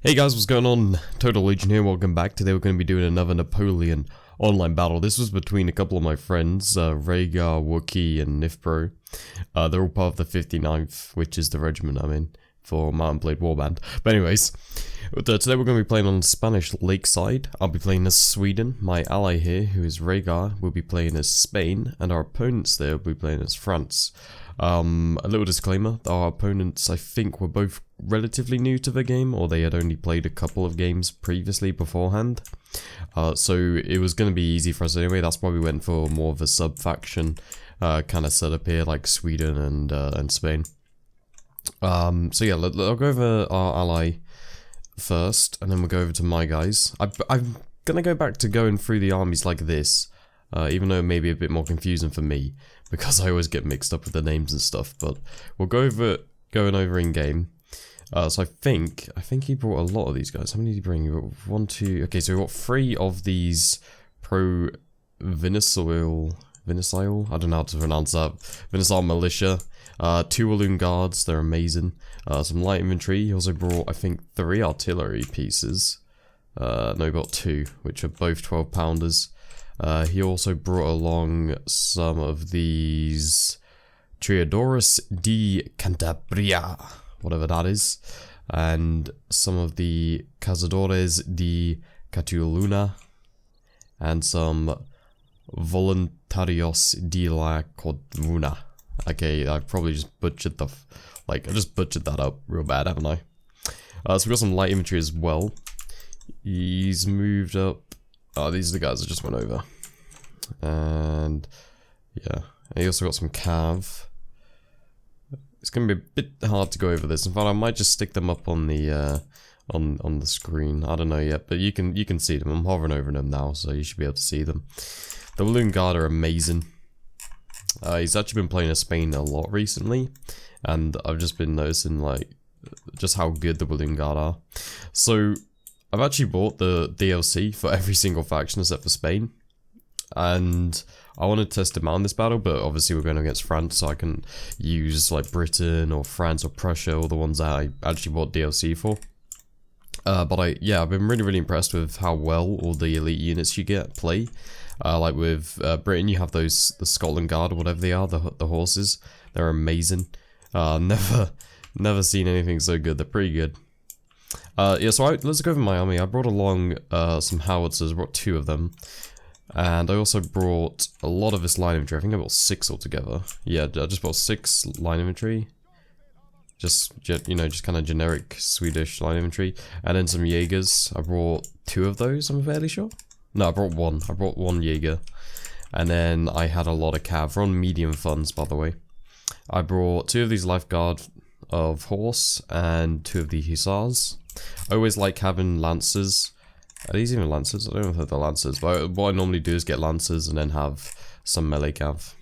Hey guys, what's going on? Total Legion here, welcome back. Today we're going to be doing another Napoleon online battle. This was between a couple of my friends, Rhaegar, Wookiee, and Nifbro. They're all part of the 59th, which is the regiment I'm in for Mountain Blade Warband. But anyways, today we're going to be playing on Spanish Lakeside. I'll be playing as Sweden. My ally here, who is Rhaegar, will be playing as Spain, and our opponents there will be playing as France. A little disclaimer, our opponents I think were both relatively new to the game, or they had only played a couple of games previously beforehand. So it was going to be easy for us anyway. That's why we went for more of a sub-faction kind of setup here, like Sweden and Spain. So yeah, I'll go over our ally first, and then we'll go over to my guys. I'm going to go back to going through the armies like this, even though it may be a bit more confusing for me, because I always get mixed up with the names and stuff, but we'll go over going over in game. So I think he brought a lot of these guys. How many did he bring? He brought 1, 2. Okay, so we got 3 of these pro-Vinicile. I don't know how to pronounce that. Vinicile militia. 2 Walloon guards. They're amazing. Some light infantry. He also brought, I think, 3 artillery pieces. No, he got 2, which are both 12-pounders. He also brought along some of these Triadores di Cantabria, whatever that is, and some of the Cazadores di Catuluna, and some Voluntarios di la Codruna. Okay, I probably just butchered I just butchered that up real bad, haven't I? So we got some light infantry as well. He's moved up. Oh, these are the guys I just went over. And yeah, and he also got some cav. It's gonna be a bit hard to go over this. In fact, I might just stick them up on the on the screen. I don't know yet, but you can see them. I'm hovering over them now, so you should be able to see them. The Walloon Guard are amazing. He's actually been playing as Spain a lot recently, and I've just been noticing just how good the Walloon Guard are. So I've actually bought the DLC for every single faction except for Spain, and I want to test them out in this battle, but obviously we're going against France, so I can use like Britain or France or Prussia, or the ones that I actually bought DLC for. But I've been really impressed with how well all the elite units you get play. Like with Britain, you have the Scotland Guard or whatever they are, the horses. They're amazing. Never seen anything so good. They're pretty good. Yeah, so let's go over my army. I brought along some howitzers. I brought 2 of them. And I also brought a lot of this line infantry. I think I brought 6 altogether. Yeah, I just brought 6 line infantry. Just kind of generic Swedish line infantry. And then some Jaegers. I brought 2 of those, I'm fairly sure. No, I brought 1. I brought 1 Jaeger. And then I had a lot of cav. We're on medium funds, by the way. I brought 2 of these lifeguard of horse and 2 of the hussars. I always like having lancers. Are these even lancers? I don't know if they're lancers, but what I normally do is get lancers and then have some melee cav,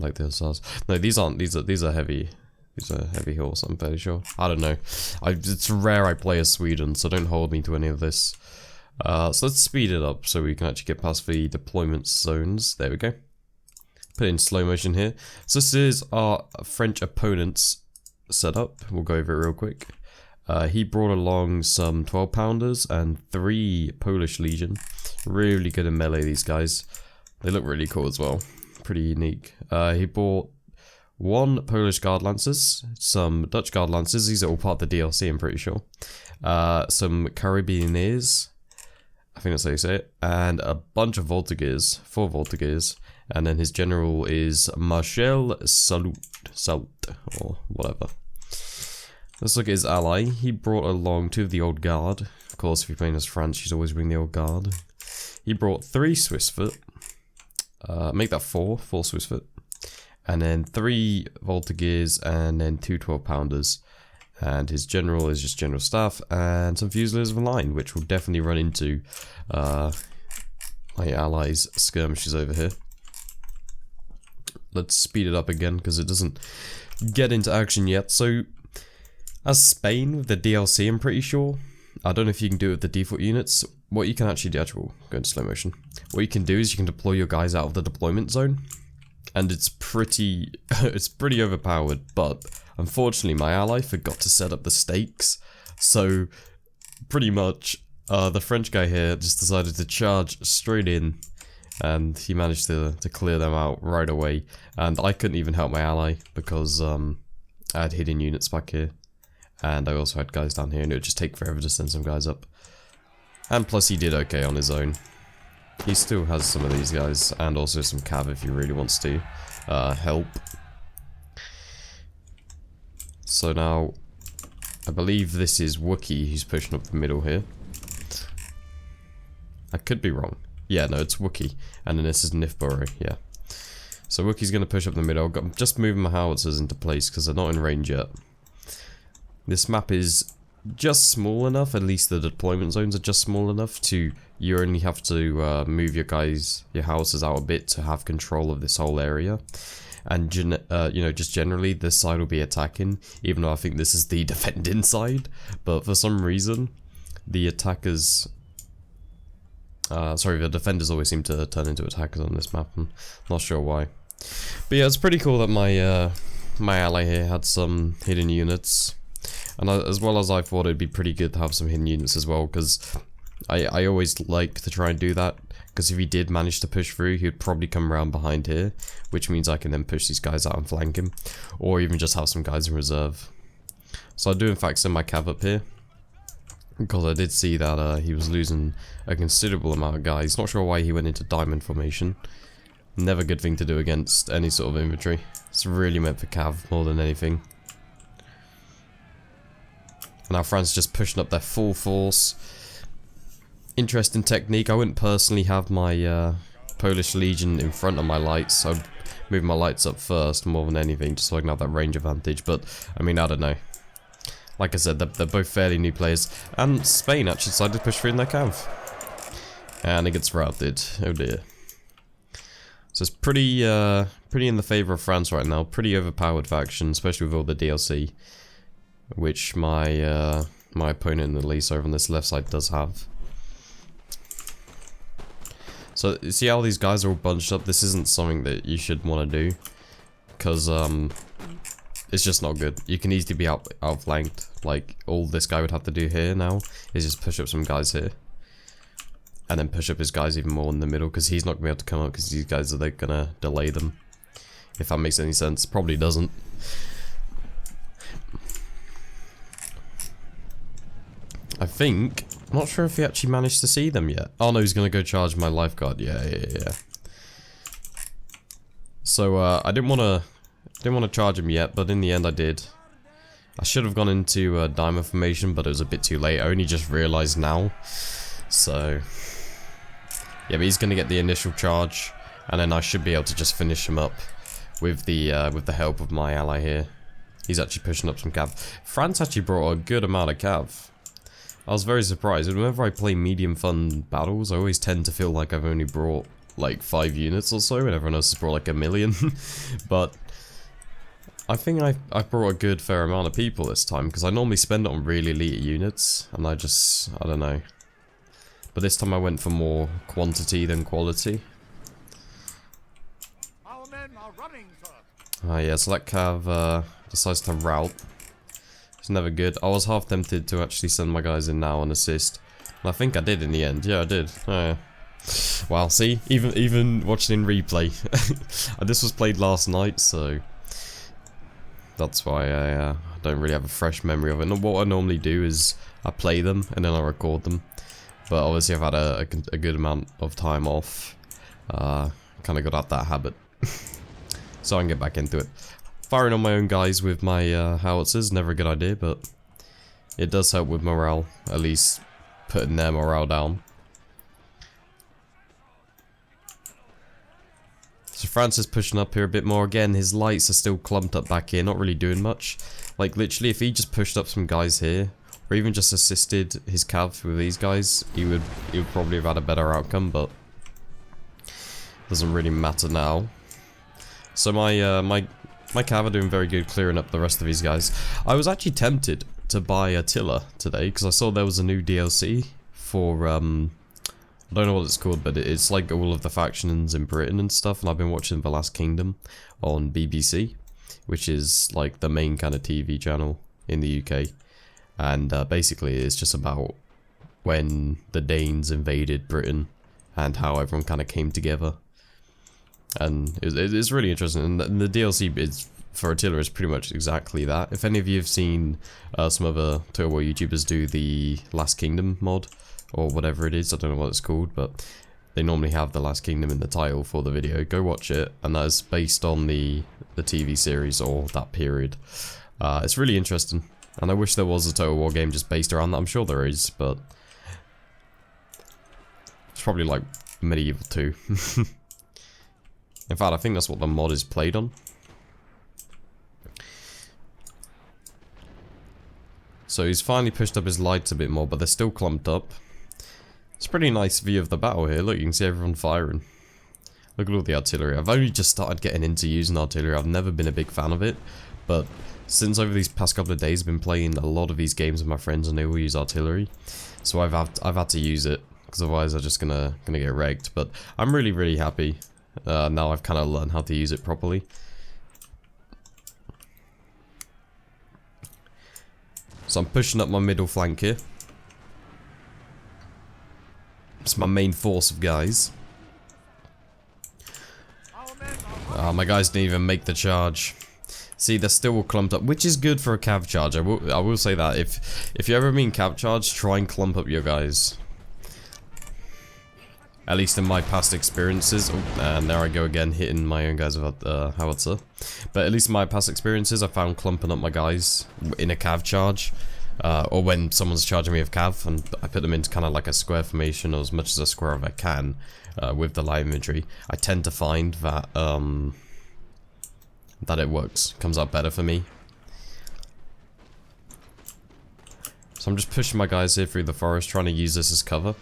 like the hussars. No, these aren't. These are heavy. These are heavy horse, I'm fairly sure. I don't know. It's rare I play as Sweden, so don't hold me to any of this. So let's speed it up so we can actually get past the deployment zones. There we go. Put it in slow motion here. So this is our French opponent's setup. We'll go over it real quick. He brought along some 12-pounders and 3 Polish Legion. Really good in melee, these guys. They look really cool as well. Pretty unique. He bought 1 Polish Guard Lancers, some Dutch Guard Lancers. These are all part of the DLC, I'm pretty sure. Some Carabiniers. I think that's how you say it. And a bunch of Voltigeurs. 4 Voltigeurs. And then his general is Marshal Salut, or whatever. Let's look at his ally. He brought along 2 of the Old Guard. Of course, if you're playing as France, you should always bring the Old Guard. He brought 3 Swissfoot. Make that 4 Swissfoot. And then 3 Voltigeurs, and then 2 12-pounders. And his general is just general staff, and some Fusiliers of a line, which we'll definitely run into my allies' skirmishes over here. Let's speed it up again, because it doesn't get into action yet. So, as Spain with the DLC, I'm pretty sure. I don't know if you can do it with the default units. What you can actually do, we'll go into slow motion. What you can do is you can deploy your guys out of the deployment zone. And it's pretty overpowered, but unfortunately my ally forgot to set up the stakes. So pretty much, the French guy here just decided to charge straight in, and he managed to clear them out right away. And I couldn't even help my ally because I had hidden units back here, and I also had guys down here, and it would just take forever to send some guys up. And plus he did okay on his own. He still has some of these guys, and also some cav if he really wants to help. So now, I believe this is Wookiee who's pushing up the middle here. I could be wrong. Yeah, no, it's Wookiee. And then this is Nifboro, yeah. So Wookiee's going to push up the middle. I'm just moving my howitzers into place because they're not in range yet. This map is just small enough, at least the deployment zones are just small enough to, you only have to move your howitzers out a bit to have control of this whole area. And you know, just generally this side will be attacking, even though I think this is the defending side. But for some reason, the attackers, sorry, the defenders always seem to turn into attackers on this map. I'm not sure why. But yeah, it's pretty cool that my my ally here had some hidden units. And as well as I thought it'd be pretty good to have some hidden units as well, because I always like to try and do that, because if he did manage to push through, he would probably come around behind here, which means I can then push these guys out and flank him, or even just have some guys in reserve. So I do in fact send my cav up here, because I did see that he was losing a considerable amount of guys. Not sure why he went into diamond formation. Never a good thing to do against any sort of infantry. It's really meant for cav more than anything. Now France just pushing up their full force. Interesting technique. I wouldn't personally have my Polish Legion in front of my lights. I'd move my lights up first more than anything, just so I can have that range advantage. But I mean, I don't know. Like I said, they're both fairly new players. And Spain actually decided to push through in their cav. And it gets routed. Oh dear. So it's pretty in the favour of France right now. Pretty overpowered faction, especially with all the DLC. Which my my opponent, at least over on this left side, does have. So you see how these guys are all bunched up? This isn't something that you should want to do, because it's just not good. You can easily be outflanked. Like all this guy would have to do here now is just push up some guys here, and then push up his guys even more in the middle, because he's not gonna be able to come up because these guys are gonna delay them. If that makes any sense, probably doesn't. I think, I'm not sure if he actually managed to see them yet. Oh no, he's gonna go charge my lifeguard. Yeah. So I didn't want to charge him yet, but in the end I did. I should have gone into diamond formation, but it was a bit too late. I only just realized now. So yeah, but he's gonna get the initial charge, and then I should be able to just finish him up with the help of my ally here. He's actually pushing up some cav. France actually brought a good amount of cav. I was very surprised. Whenever I play medium fun battles, I always tend to feel like I've only brought like 5 units or so, and everyone else has brought like 1,000,000. But I think I brought a good fair amount of people this time, because I normally spend it on really elite units, and I don't know. But this time I went for more quantity than quality. Our men are running, sir. Ah yeah, so that cav decides to rout. It's never good. I was half tempted to actually send my guys in now and assist. And I think I did in the end. Yeah, I did. Oh, yeah. Wow, see? Even watching in replay. This was played last night, so that's why I don't really have a fresh memory of it. And what I normally do is I play them and then I record them. But obviously I've had a good amount of time off. Kind of got out that habit. So I can get back into it. Firing on my own guys with my howitzers, never a good idea, but it does help with morale, at least putting their morale down. So France is pushing up here a bit more. Again, his lights are still clumped up back here, not really doing much. Like literally, if he just pushed up some guys here, or even just assisted his cav with these guys, he would probably have had a better outcome, but doesn't really matter now. So my cav are doing very good clearing up the rest of these guys. I was actually tempted to buy Attila today, because I saw there was a new DLC for, I don't know what it's called, but it's like all of the factions in Britain and stuff, and I've been watching The Last Kingdom on BBC, which is like the main kind of TV channel in the UK, and basically it's just about when the Danes invaded Britain and how everyone kind of came together. And it's really interesting, and the DLC is for artillery is pretty much exactly that. If any of you have seen some other Total War YouTubers do the Last Kingdom mod, or whatever it is, I don't know what it's called, but they normally have the Last Kingdom in the title for the video. Go watch it, and that is based on the TV series or that period. It's really interesting, and I wish there was a Total War game just based around that. I'm sure there is, but it's probably like Medieval 2. In fact, I think that's what the mod is played on. So he's finally pushed up his lights a bit more, but they're still clumped up. It's a pretty nice view of the battle here. Look, you can see everyone firing. Look at all the artillery. I've only just started getting into using artillery. I've never been a big fan of it, but since over these past couple of days I've been playing a lot of these games with my friends and they all use artillery. So I've had to use it, because otherwise I'm just gonna get wrecked. But I'm really happy. Now I've kind of learned how to use it properly. So I'm pushing up my middle flank here. It's my main force of guys. My guys didn't even make the charge. See, they're still all clumped up, which is good for a cav charge. I will say that. If you ever mean cav charge, try and clump up your guys. At least in my past experiences. Oh, and there I go again, hitting my own guys with howitzer. But at least in my past experiences, I found clumping up my guys in a cav charge. Or when someone's charging me with cav, and I put them into kind of like a square formation, or as much as a square as I can, with the light infantry. I tend to find that that it works, comes out better for me. So I'm just pushing my guys here through the forest, trying to use this as cover.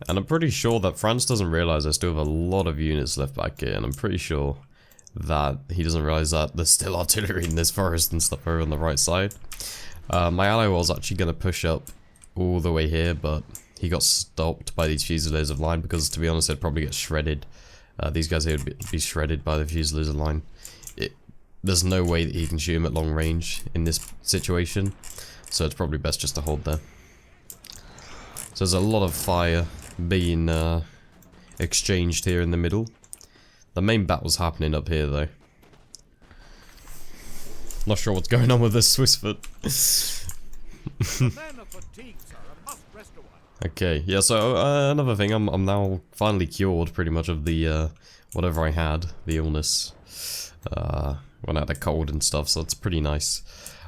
And I'm pretty sure that France doesn't realize I still have a lot of units left back here, and I'm pretty sure that he doesn't realize that there's still artillery in this forest and stuff over on the right side. My ally was actually going to push up all the way here, but he got stopped by these Fusiliers of line, because to be honest, they'd probably get shredded. These guys here would be shredded by the Fusiliers of line. There's no way that he can shoot him at long range in this situation, so it's probably best just to hold there. So there's a lot of fire being exchanged here in the middle. The main battle's happening up here though. Not sure what's going on with this Swiss foot. Okay, yeah, so another thing, I'm now finally cured pretty much of the whatever I had, the illness. When I had a cold and stuff, so it's pretty nice.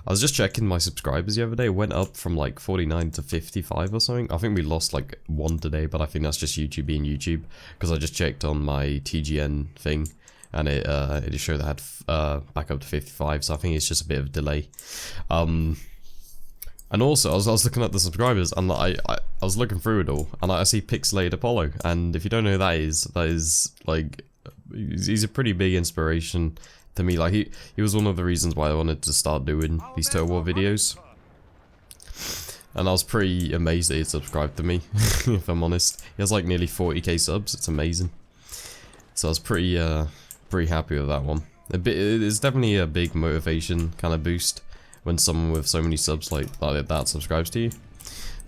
I was just checking my subscribers the other day. It went up from like 49 to 55 or something. I think we lost like 1 today, but I think that's just YouTube being YouTube, because I just checked on my TGN thing and it just showed that I had back up to 55, so I think it's just a bit of a delay. And also, I was looking at the subscribers, and I was looking through it all, and I see Pixelated Apollo, and if you don't know who that is like, he's a pretty big inspiration to me. Like, he was one of the reasons why I wanted to start doing these Total War videos. And I was pretty amazed that he subscribed to me, if I'm honest. He has like nearly 40k subs, it's amazing. So I was pretty happy with that one. It's definitely a big motivation kind of boost when someone with so many subs like that subscribes to you.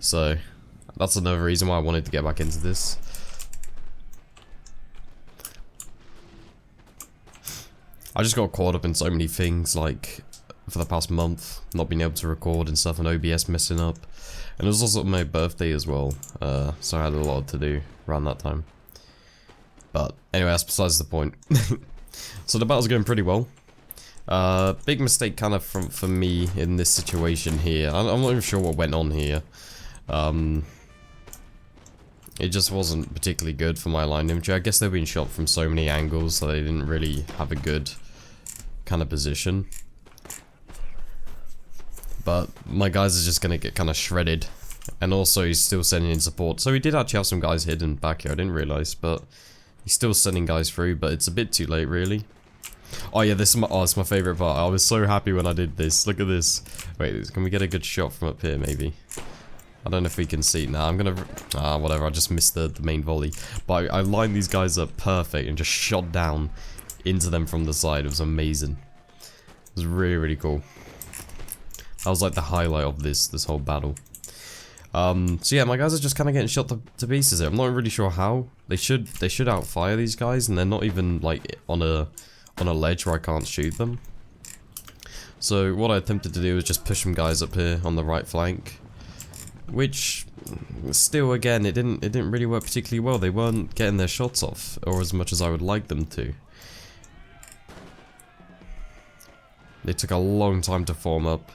So that's another reason why I wanted to get back into this. I just got caught up in so many things, like for the past month, not being able to record and stuff, and OBS messing up. And it was also my birthday as well, so I had a lot to do around that time. But anyway, that's besides the point. So the battle's going pretty well. Big mistake kind of for me in this situation here. I'm not even sure what went on here. It just wasn't particularly good for my line infantry. I guess they've been shot from so many angles, so they didn't really have a good kind of position. But my guys are just going to get kind of shredded. And also he's still sending in support. So he did actually have some guys hidden back here, I didn't realise. But he's still sending guys through, but it's a bit too late really. Oh yeah, this is it's my favourite part. I was so happy when I did this. Look at this. Wait, can we get a good shot from up here maybe? I don't know if we can see. Nah, I'm gonna... whatever, I just missed the main volley. But I lined these guys up perfect and just shot down into them from the side. It was amazing. It was really, really cool. That was like the highlight of this whole battle. So yeah, my guys are just kind of getting shot to pieces here. I'm not really sure how. They should outfire these guys, and they're not even like on a ledge where I can't shoot them. So what I attempted to do was just push some guys up here on the right flank, which still, again, it didn't really work particularly well. They weren't getting their shots off, or as much as I would like them to. They took a long time to form up.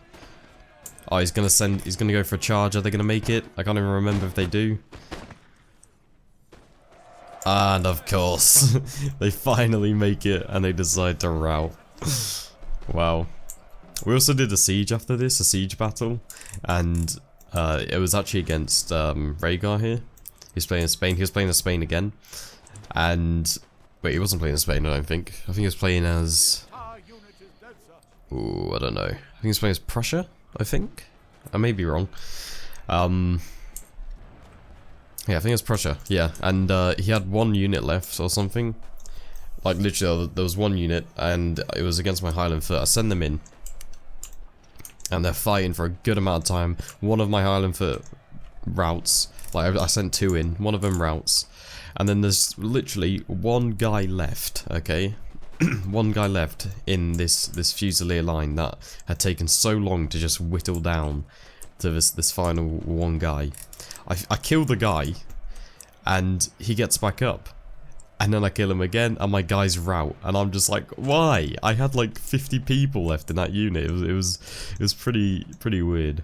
Oh, he's gonna go for a charge. Are they gonna make it? I can't even remember if they do. And of course, they finally make it, and they decide to rout. Wow. We also did a siege after this, a siege battle, and it was actually against Rhaegar here. He's playing in Spain. He was playing as Spain again, and wait, he wasn't playing as Spain. I don't think. I think he was playing as. Ooh, I don't know. I think he was playing as Prussia. I think. I may be wrong. Yeah, I think it's Prussia. Yeah, and he had one unit left or something. Like literally, there was one unit, and it was against my Highland foot. I send them in, and they're fighting for a good amount of time. One of my Highland foot routes. Like I sent 2 in. One of them routes, and then there's literally one guy left. Okay. One guy left in this Fusilier line that had taken so long to just whittle down to this final one guy. I kill the guy, and he gets back up, and then I kill him again, and my guys rout, and I'm just like, why? I had like 50 people left in that unit. It was pretty weird.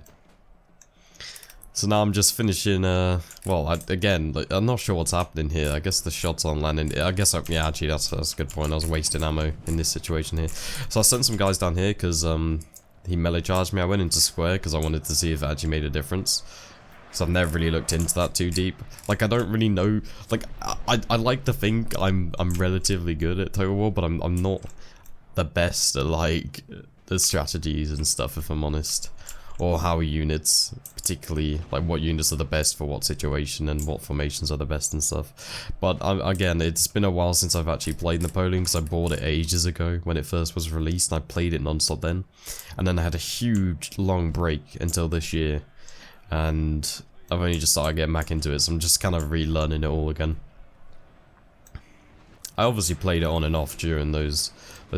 So now I'm just finishing, well, again, I'm not sure what's happening here. I guess the shots aren't landing. I guess, yeah, actually, that's a good point. I was wasting ammo in this situation here. So I sent some guys down here because he melee charged me. I went into square because I wanted to see if it actually made a difference. So I've never really looked into that too deep. Like, I don't really know. Like, I like to think I'm relatively good at Total War, but I'm not the best at, like, the strategies and stuff, if I'm honest. Or how units, particularly, like what units are the best for what situation and what formations are the best and stuff. But again, it's been a while since I've actually played Napoleon because I bought it ages ago when it first was released, and I played it non-stop then. And then I had a huge long break until this year, and I've only just started getting back into it, so I'm just kind of relearning it all again. I obviously played it on and off during those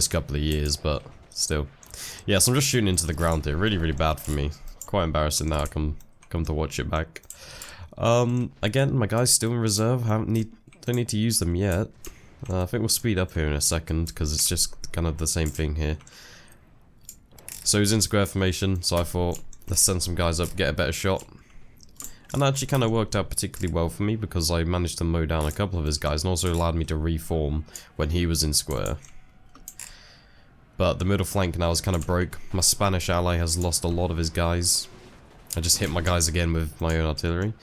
couple of years, but still. Yeah, so I'm just shooting into the ground here. Really bad for me. Quite embarrassing now I come to watch it back. Again, my guy's still in reserve. Don't need to use them yet. I think we'll speed up here in a second because it's just kind of the same thing here. So he's in square formation, so I thought let's send some guys up, get a better shot. And that actually kind of worked out particularly well for me because I managed to mow down a couple of his guys and also allowed me to reform when he was in square. But the middle flank now is kind of broke. My Spanish ally has lost a lot of his guys. I just hit my guys again with my own artillery.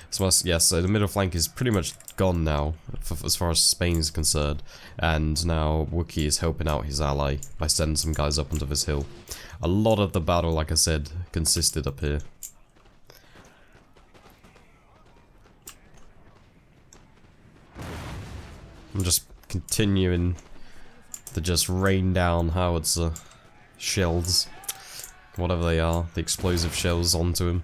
So so the middle flank is pretty much gone now, as far as Spain is concerned. And now Wookiee is helping out his ally by sending some guys up onto this hill. A lot of the battle, like I said, consisted up here. I'm just continuing to just rain down howitzer shells, whatever they are, the explosive shells onto him.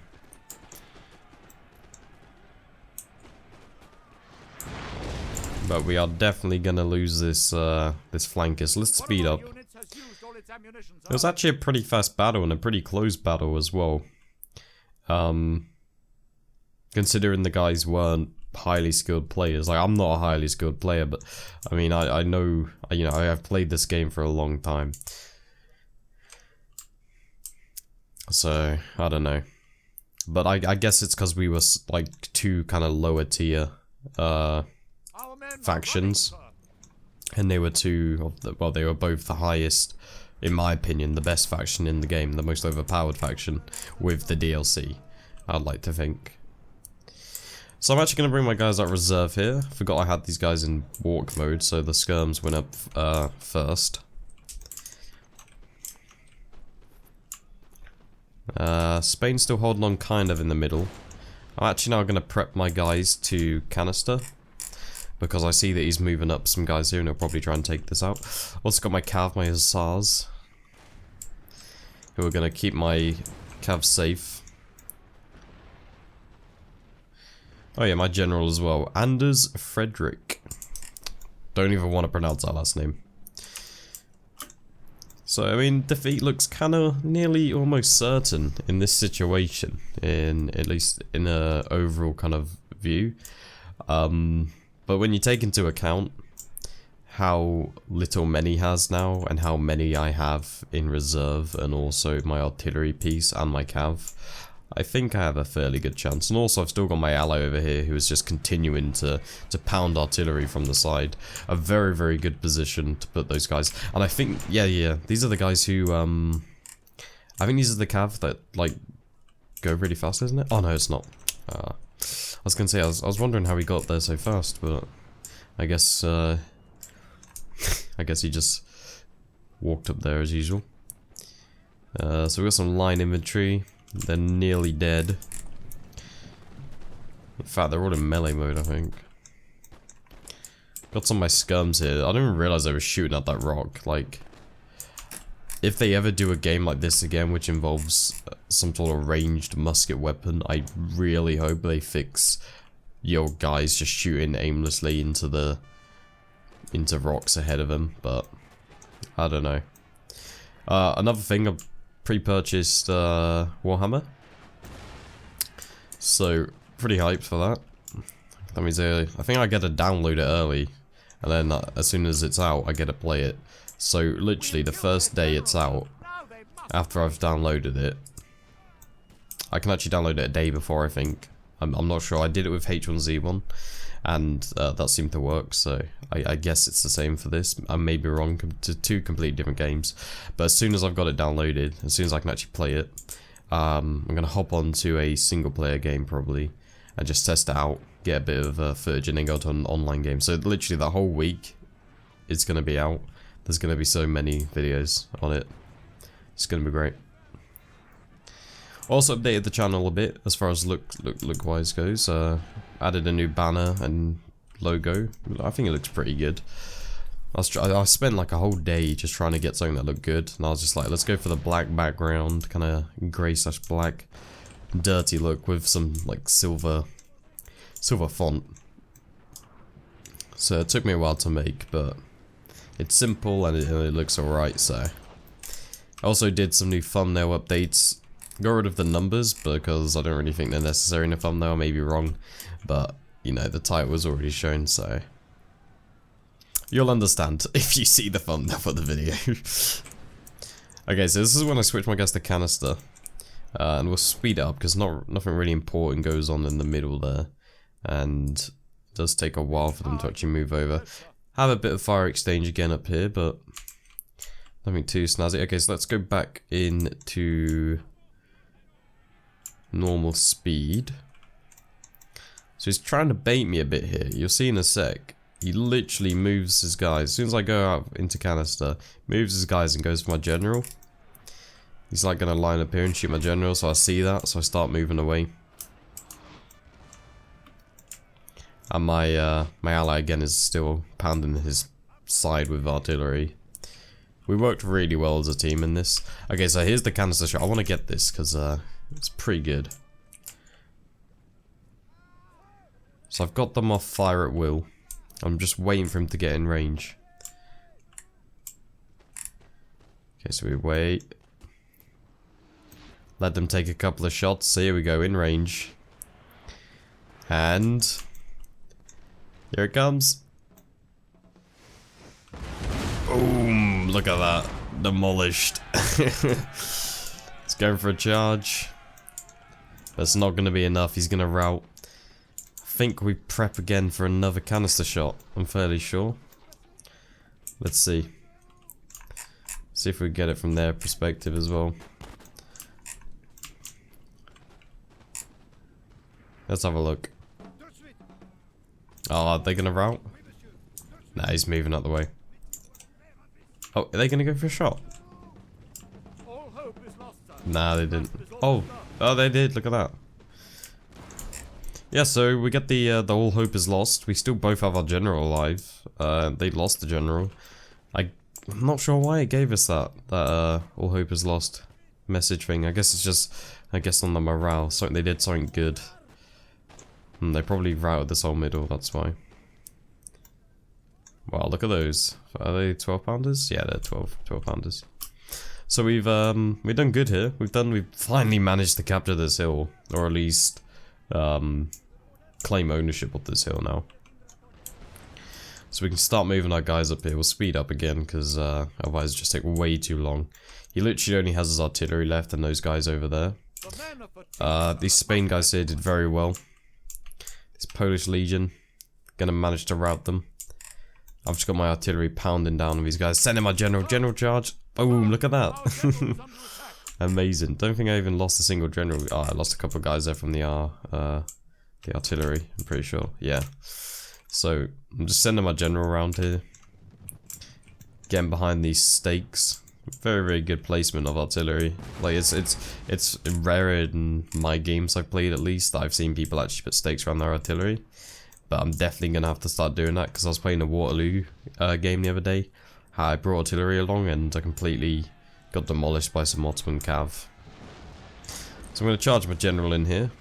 But we are definitely gonna lose this this flanker, so let's speed up. It was actually a pretty fast battle and a pretty close battle as well. Considering the guys weren't highly skilled players. Like, I'm not a highly skilled player, but I mean, I know, you know, I've played this game for a long time. So, I don't know. But I guess it's because we were, like, 2 kind of lower tier factions. And they were 2 of the, well, they were both the highest, in my opinion, the best faction in the game. The most overpowered faction with the DLC, I'd like to think. So I'm actually going to bring my guys out reserve here. Forgot I had these guys in walk mode, so the skirms went up first. Spain's still holding on kind of in the middle. I'm actually now going to prep my guys to canister, because I see that he's moving up some guys here and he'll probably try and take this out. Also got my cav, my hussars, who are going to keep my cav safe. Oh yeah, my general as well. Anders Frederick. Don't even want to pronounce that last name. So, I mean, defeat looks kind of nearly almost certain in this situation, at least in a overall kind of view. But when you take into account how little men he has now, and how many I have in reserve, and also my artillery piece and my cav, I think I have a fairly good chance. And also I've still got my ally over here who is just continuing to pound artillery from the side. A very, very good position to put those guys. And I think, yeah, these are the guys who, I think these are the cav that, like, go really fast, isn't it? Oh no, it's not. I was gonna say, I was wondering how he got there so fast, but I guess, I guess he just walked up there as usual. So we got some line infantry. They're nearly dead. In fact, they're all in melee mode, I think. Got some of my scums here. I didn't even realize they were shooting at that rock. Like, if they ever do a game like this again, which involves some sort of ranged musket weapon, I really hope they fix your guys just shooting aimlessly into rocks ahead of them. But I don't know. Another thing, I've pre-purchased Warhammer, so pretty hyped for that. That means I think I get to download it early, and then as soon as it's out I get to play it. So literally the first day it's out, after I've downloaded it, I can actually download it a day before, I think. I'm not sure. I did it with H1Z1 and that seemed to work, so I guess it's the same for this. I may be wrong, to two completely different games. But as soon as I've got it downloaded, as soon as I can actually play it, I'm going to hop onto a single player game probably, and just test it out, get a bit of footage, and then go to an online game. So literally the whole week it's going to be out. There's going to be so many videos on it. It's going to be great. Also updated the channel a bit as far as look wise goes. Added a new banner and logo. I think it looks pretty good. I spent like a whole day just trying to get something that looked good, and I was just like, let's go for the black background, kind of grey/black, dirty look with some like silver font. So it took me a while to make, but it's simple and it looks alright. So I also did some new thumbnail updates. Got rid of the numbers because I don't really think they're necessary in a thumbnail. I may be wrong, but you know, the title was already shown, so you'll understand if you see the thumbnail for the video. Okay, so this is when I switch my gas to canister, and we'll speed it up because nothing really important goes on in the middle there, and it does take a while for them to actually move over. Have a bit of fire exchange again up here, but nothing too snazzy. Okay, so let's go back into normal speed. So he's trying to bait me a bit here. You'll see in a sec. He literally moves his guys. As soon as I go out into canister, moves his guys and goes for my general. He's like gonna line up here and shoot my general, so I see that, so I start moving away. And my ally again is still pounding his side with artillery. We worked really well as a team in this. Okay, so here's the canister shot. I want to get this because it's pretty good. So I've got them off fire at will. I'm just waiting for him to get in range. Okay, so we wait. Let them take a couple of shots. So here we go, in range. And here it comes. Boom! Look at that. Demolished. It's going for a charge. That's not going to be enough. He's going to rout. I think we prep again for another canister shot. I'm fairly sure. Let's see. See if we get it from their perspective as well. Let's have a look. Oh, are they going to rout? Nah, he's moving out the way. Oh, are they going to go for a shot? Nah, they didn't. Oh, they did. Look at that. Yeah, so we get the all hope is lost. We still both have our general alive. They lost the general. I'm not sure why it gave us that all hope is lost message thing. I guess it's just I guess on the morale. So they did something good. They probably routed this whole middle, that's why. Wow, look at those. Are they 12 pounders? Yeah, they're 12 pounders. So we've done good here. We've finally managed to capture this hill, or at least claim ownership of this hill now. So we can start moving our guys up here. We'll speed up again because otherwise it just take way too long. He literally only has his artillery left and those guys over there. These Spain guys here did very well. This Polish Legion, gonna manage to rout them. I've just got my artillery pounding down on these guys. Sending my general charge. Boom, look at that. Amazing. Don't think I even lost a single general. Oh, I lost a couple of guys there from the artillery, I'm pretty sure. Yeah. So, I'm just sending my general around here. Getting behind these stakes. Very, very good placement of artillery. Like, it's rare in my games I've played, at least, that I've seen people actually put stakes around their artillery. But I'm definitely going to have to start doing that, because I was playing a Waterloo game the other day. I brought artillery along, and I completely got demolished by some Ottoman cav. So I'm going to charge my general in here.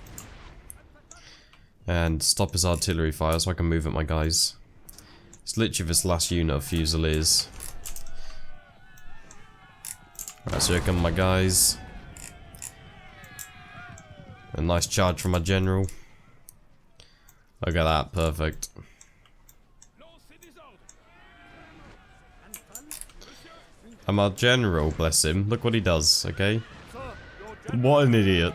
And stop his artillery fire so I can move at my guys. It's literally this last unit of Fusiliers. Alright, so here come my guys. A nice charge from my general. Look at that, perfect. And my general, bless him, look what he does, okay? What an idiot.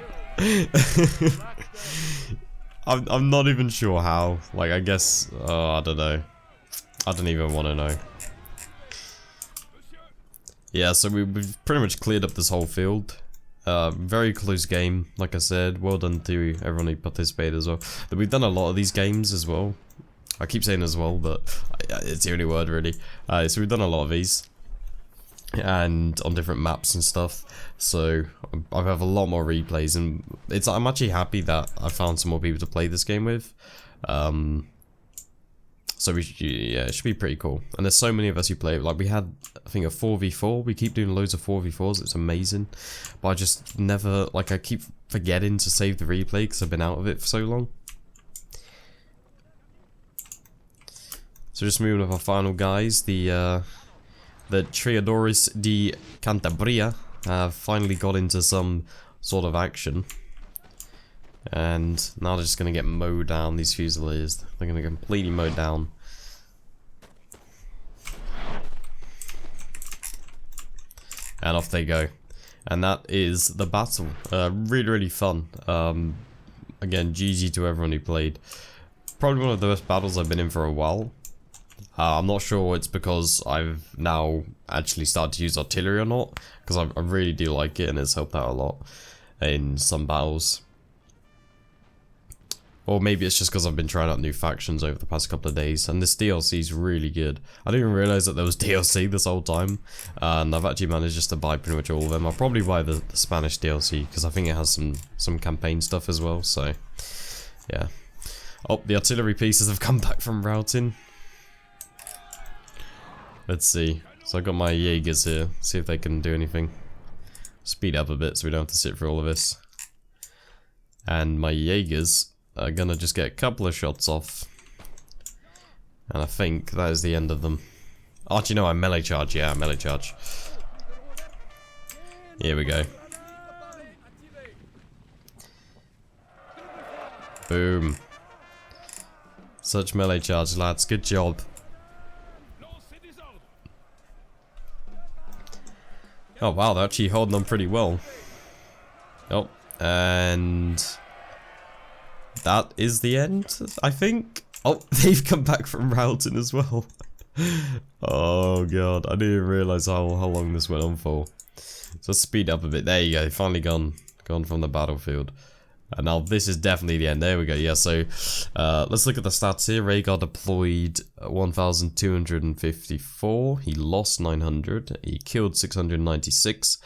I'm not even sure how. Like, I guess, I don't know. I don't even want to know. Yeah, so we've pretty much cleared up this whole field. Very close game, like I said. Well done to everyone who participated as well. But we've done a lot of these games as well. I keep saying as well, but it's the only word really. So we've done a lot of these. And on different maps and stuff. So I have a lot more replays, and I'm actually happy that I found some more people to play this game with. So yeah, it should be pretty cool. And there's so many of us who play it. Like, we had, I think, a 4v4. We keep doing loads of 4v4s. It's amazing. But I just never, like, I keep forgetting to save the replay because I've been out of it for so long. So just moving with our final guys. The Triadores di Cantabria have finally got into some sort of action. And now they're just going to get mowed down, these Fusiliers. They're going to completely mowed down. And off they go. And that is the battle. Really, really fun. Again, GG to everyone who played. Probably one of the best battles I've been in for a while. I'm not sure it's because I've now actually started to use artillery or not. Because I really do like it, and it's helped out a lot in some battles. Or maybe it's just because I've been trying out new factions over the past couple of days, and this DLC is really good. I didn't even realise that there was DLC this whole time, and I've actually managed just to buy pretty much all of them. I'll probably buy the Spanish DLC, because I think it has some campaign stuff as well, so yeah. Oh, the artillery pieces have come back from routing. Let's see. So I've got my Jaegers here, see if they can do anything. Speed up a bit so we don't have to sit through all of this. And my Jaegers are gonna just get a couple of shots off. And I think that is the end of them. Oh, actually no, I melee charge. Yeah, melee charge. Here we go. Boom. Such melee charge, lads. Good job. Oh wow, they're actually holding on pretty well. Oh, and that is the end, I think. Oh, they've come back from routing as well. Oh god, I didn't even realise how long this went on for. So speed up a bit. There you go, finally gone from the battlefield. And now this is definitely the end. There we go. Yeah, so let's look at the stats here. Rhaegar deployed 1,254. He lost 900. He killed 696.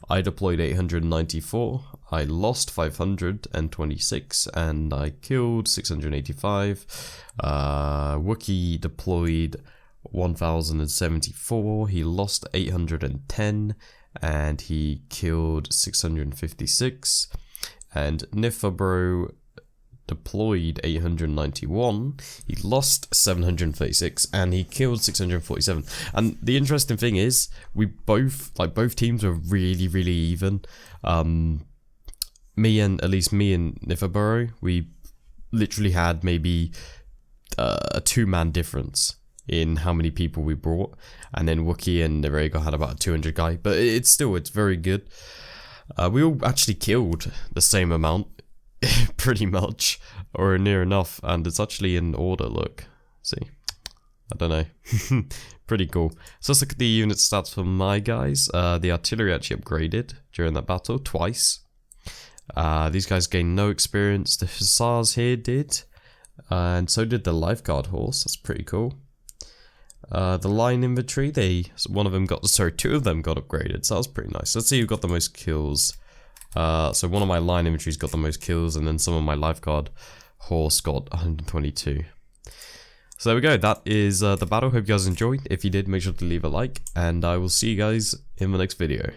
I deployed 894. I lost 526. And I killed 685. Wookiee deployed 1,074. He lost 810. And he killed 656. and Nifabro deployed 891, he lost 736, and he killed 647. And the interesting thing is, we both teams were really even. At least me and Nifabro, we literally had maybe a 2-man difference in how many people we brought, and then Wookie and Nirego had about a 200 guy, but it's very good. We all actually killed the same amount, pretty much, or near enough, and it's actually in order, look. See? I don't know. Pretty cool. So let's look at the unit stats for my guys. The artillery actually upgraded during that battle, twice. These guys gained no experience. The hussars here did, and so did the lifeguard horse. That's pretty cool. The line infantry, two of them got upgraded, so that was pretty nice. Let's see who got the most kills. So one of my line infantry's got the most kills, and then some of my lifeguard horse got 122. So there we go, that is the battle. Hope you guys enjoyed. If you did, make sure to leave a like, and I will see you guys in the next video.